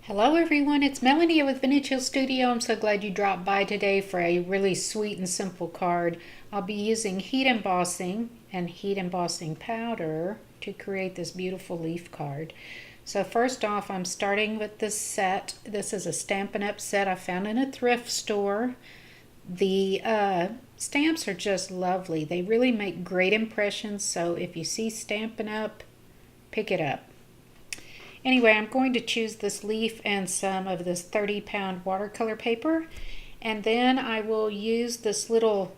Hello everyone, it's Melanie with Vintage Hill Studio. I'm so glad you dropped by today for a really sweet and simple card. I'll be using heat embossing and heat embossing powder to create this beautiful leaf card. So first off, I'm starting with this set. This is a Stampin' Up set I found in a thrift store. The stamps are just lovely. They really make great impressions, so if you see Stampin' Up, pick it up. Anyway, I'm going to choose this leaf and some of this 30-pound watercolor paper, and then I will use this little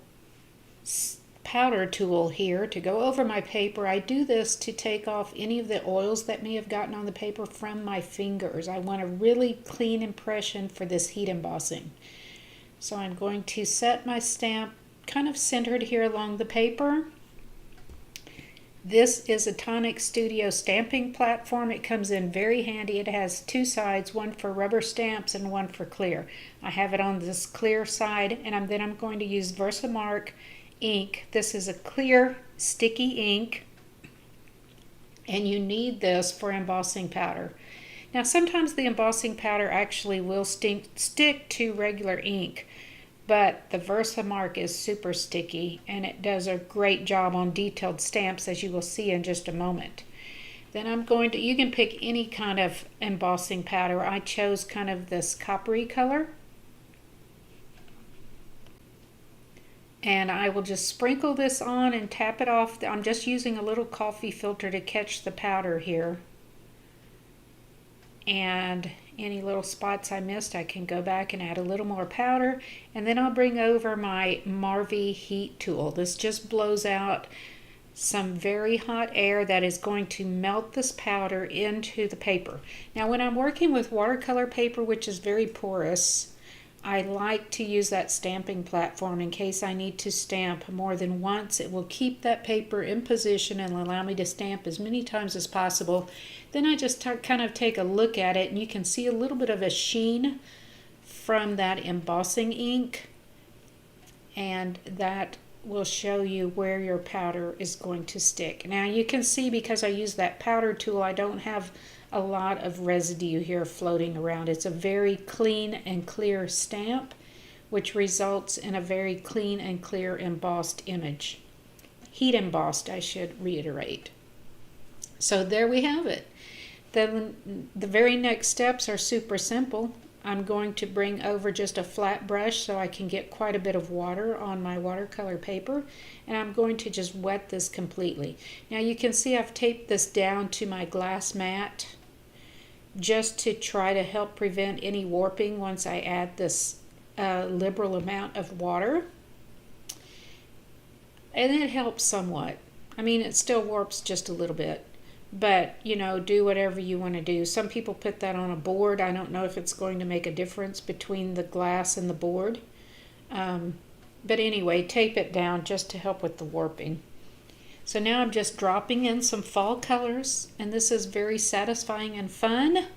powder tool here to go over my paper. I do this to take off any of the oils that may have gotten on the paper from my fingers. I want a really clean impression for this heat embossing. So I'm going to set my stamp kind of centered here along the paper. This is a Tonic Studio stamping platform. It comes in very handy. It has two sides, one for rubber stamps and one for clear. I have it on this clear side, and then I'm going to use Versamark ink. This is a clear sticky ink, and you need this for embossing powder. Now sometimes the embossing powder actually will stick to regular ink, but the Versamark is super sticky and it does a great job on detailed stamps, as you will see in just a moment. Then you can pick any kind of embossing powder. I chose kind of this coppery color. And I will just sprinkle this on and tap it off. I'm just using a little coffee filter to catch the powder here. And any little spots I missed, I can go back and add a little more powder, and then I'll bring over my Marvy heat tool. This just blows out some very hot air that is going to melt this powder into the paper. Now when I'm working with watercolor paper, which is very porous, I like to use that stamping platform in case I need to stamp more than once. It will keep that paper in position and allow me to stamp as many times as possible. Then I just kind of take a look at it, and you can see a little bit of a sheen from that embossing ink, and that will show you where your powder is going to stick. Now you can see, because I use that powder tool, I don't have a lot of residue here floating around. It's a very clean and clear stamp, which results in a very clean and clear embossed image. Heat embossed, I should reiterate. So there we have it. Then the very next steps are super simple. I'm going to bring over just a flat brush so I can get quite a bit of water on my watercolor paper, and I'm going to just wet this completely. Now you can see I've taped this down to my glass mat just to try to help prevent any warping once I add this liberal amount of water. And it helps somewhat. I mean, it still warps just a little bit. But, you know, do whatever you want to do. Some people put that on a board. I don't know if it's going to make a difference between the glass and the board. But anyway, tape it down just to help with the warping. So now I'm just dropping in some fall colors, and this is very satisfying and fun.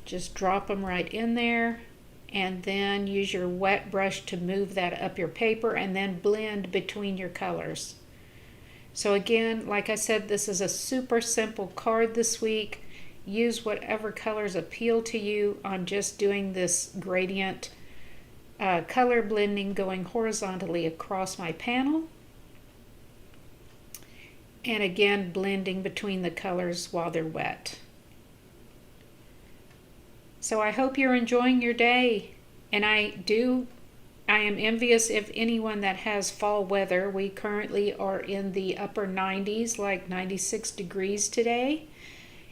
Just drop them right in there, and then use your wet brush to move that up your paper, and then blend between your colors. So again, like I said, this is a super simple card this week. Use whatever colors appeal to you. I'm just doing this gradient color blending going horizontally across my panel. And again, blending between the colors while they're wet. So I hope you're enjoying your day. And I am envious of anyone that has fall weather. We currently are in the upper 90s, like 96 degrees today.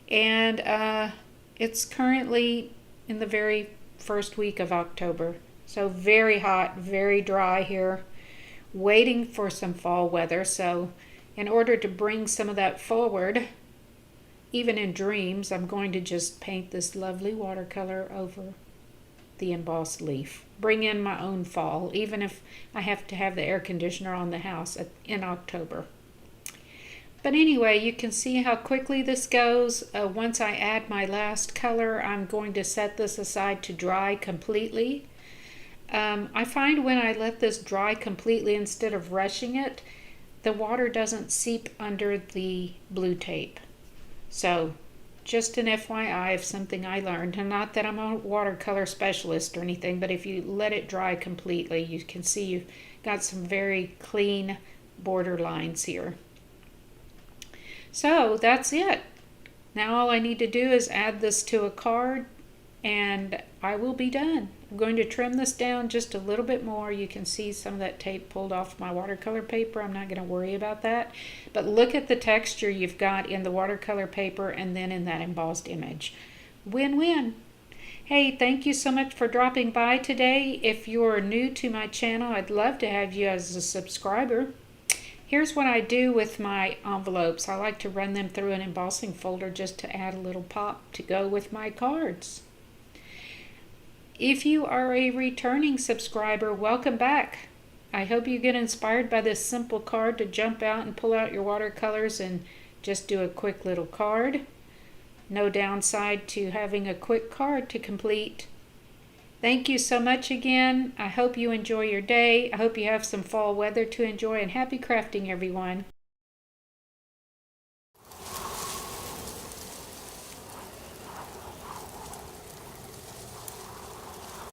And it's currently in the very first week of October. So very hot, very dry here, waiting for some fall weather. So in order to bring some of that forward, even in dreams, I'm going to just paint this lovely watercolor over the embossed leaf. Bring in my own fall, even if I have to have the air conditioner on the house in October. But anyway, you can see how quickly this goes. Once I add my last color, I'm going to set this aside to dry completely. I find when I let this dry completely instead of rushing it, the water doesn't seep under the blue tape. So just an FYI of something I learned. And not that I'm a watercolor specialist or anything, but if you let it dry completely, you can see you've got some very clean border lines here. So that's it. Now all I need to do is add this to a card and I will be done. I'm going to trim this down just a little bit more. You can see some of that tape pulled off my watercolor paper. I'm not going to worry about that. But look at the texture you've got in the watercolor paper and then in that embossed image. Win-win. Hey, thank you so much for dropping by today. If you're new to my channel, I'd love to have you as a subscriber. Here's what I do with my envelopes. I like to run them through an embossing folder just to add a little pop to go with my cards. If you are a returning subscriber, welcome back. I hope you get inspired by this simple card to jump out and pull out your watercolors and just do a quick little card. No downside to having a quick card to complete. Thank you so much again. I hope you enjoy your day. I hope you have some fall weather to enjoy, and happy crafting, everyone.